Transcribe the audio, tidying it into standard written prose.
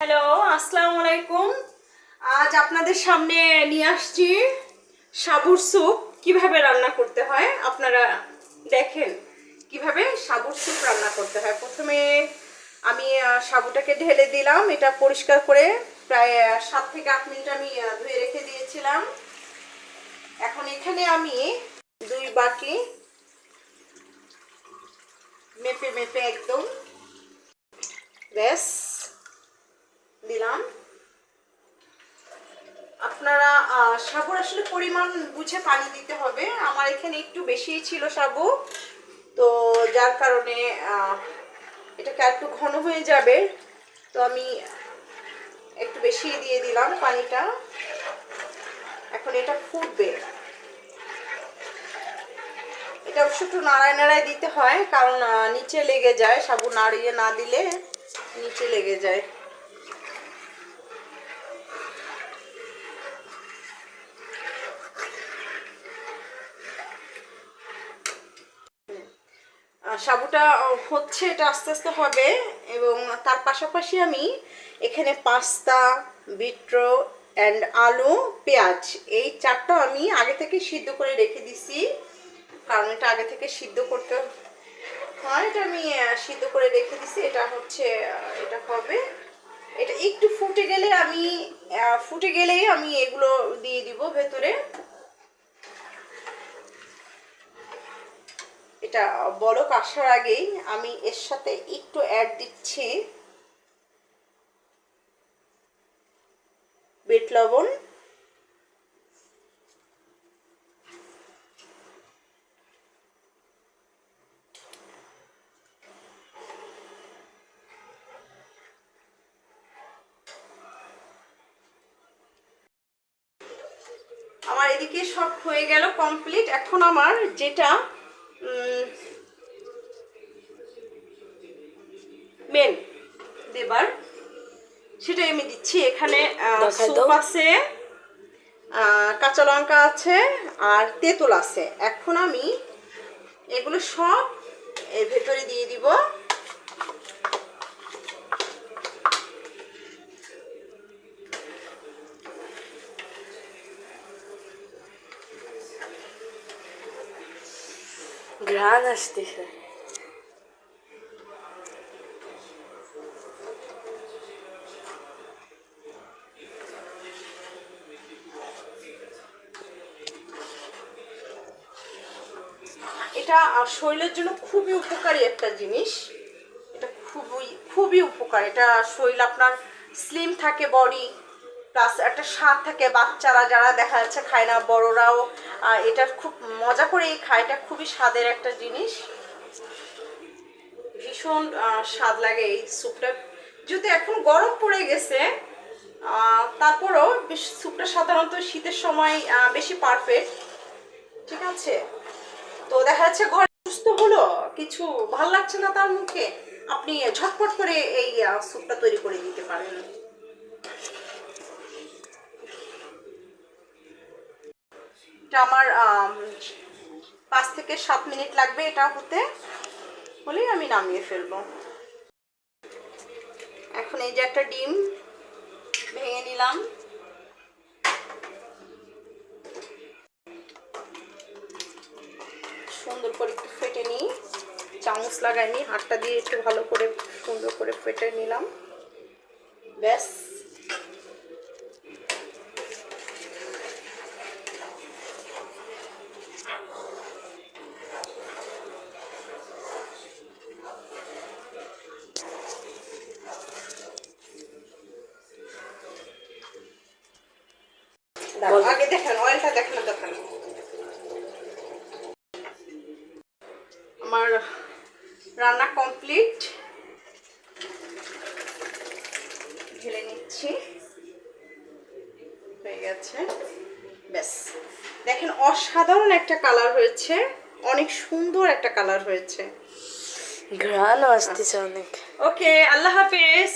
Hello, আসসালামু আলাইকুম। আজ আপনাদের সামনে নিয়ে আসছি সাবুর স্যুপ কিভাবে রান্না করতে হয়। আপনারা দেখেন কিভাবে সাবুর স্যুপ রান্না করতে হয়। প্রথমে আমি সাবুটাকে ঢেলে দিলাম, এটা পরিষ্কার করে প্রায় 7 থেকে 8 মিনিট আমি ধুয়ে রেখে দিয়েছিলাম। এখন এখানে আমি 2 বাটি মেপে মেপে একদম ব্যাস দিলাম। আপনারা সাবুর আসলে পরিমাণ বুঝে পানি দিতে হবে। আমার এখানে একটু বেশি ছিল সাবু, তো যার কারণে এটাকে একটু ঘন হয়ে যাবে, তো আমি একটু বেশি দিয়ে দিলাম পানিটা। এখন এটা ফুটবে। এটা অবশ্য একটু নাড়ায় নাড়ায় দিতে হয়, কারণ নিচে লেগে যায়, সাবু নাড়িয়ে না দিলে নিচে লেগে যায়। সাবুটা হচ্ছে, এটা আস্তে আস্তে হবে। এবং তার পাশাপাশি আমি এখানে পাস্তা, বিটরুট অ্যান্ড আলু, পেঁয়াজ, এই চারটা আমি আগে থেকে সিদ্ধ করে রেখে দিছি, কারণ এটা আগে থেকে সিদ্ধ করতে হয়। এটা আমি সিদ্ধ করে রেখে দিছি। এটা হচ্ছে এটা হবে। এটা একটু ফুটে গেলেই আমি এগুলো দিয়ে দিব ভেতরে। এটা বলক আসার আগেই আমি এর সাথে একটু অ্যাড দিচ্ছি বিট লবণ। আমার এদিকে সব হয়ে গেল কমপ্লিট। এখন আমার যেটা মেন দেবার, সেটাই আমি দিচ্ছি। এখানে স্যুপ আছে, কাঁচা লঙ্কা আছে, আর তেঁতুল আছে। এখন আমি এগুলো সব এর ভেতরে দিয়ে দিব। ঘ্রাণ আসতেছে। এটা শরীরের জন্য খুবই উপকারী একটা জিনিস। এটা খুবই খুবই উপকার। এটা শরীর আপনার স্লিম থাকে, বডি প্লাস একটা স্বাদ থাকে। বাচ্চারা যারা দেখা যাচ্ছে খায় না, বড়রাও এটা খুব মজা করেই খায়। এটা খুবই স্বাদের একটা জিনিস, ভীষণ স্বাদ লাগে এই স্যুপটা। যদি এখন গরম পড়ে গেছে, তারপরও স্যুপটা সাধারণত শীতের সময় বেশি পারফেক্ট। ঠিক আছে, তো দেখা যাচ্ছে ঘরে সুস্থ হলো, কিছু ভাল লাগছে না তার মুখে, আপনি ঝটপট করে এই স্যুপটা তৈরি করে দিতে পারেন। এটা আমার 5 থেকে 7 মিনিট লাগবে এটা হতে, হলেই আমি নামিয়ে ফেলবো। এখন এই যে একটা ডিম ভেঙে নিলাম। সুন্দর করে একটু ফেটে নিই, চামচ লাগাইনি, হাতটা দিয়ে একটু ভালো করে সুন্দর করে ফেটে নিলাম। ব্যাস, আগে দেখেন অয়েলটা দেখেন। আমার রান্না কমপ্লিট, ঢেলে নিচ্ছি, হয়ে গেছে। ব্যাস, দেখেন অসাধারণ একটা কালার হয়েছে, অনেক সুন্দর একটা কালার হয়েছে। ঘ্রাণ আসতেছে অনেক। ওকে, আল্লাহ হাফেজ।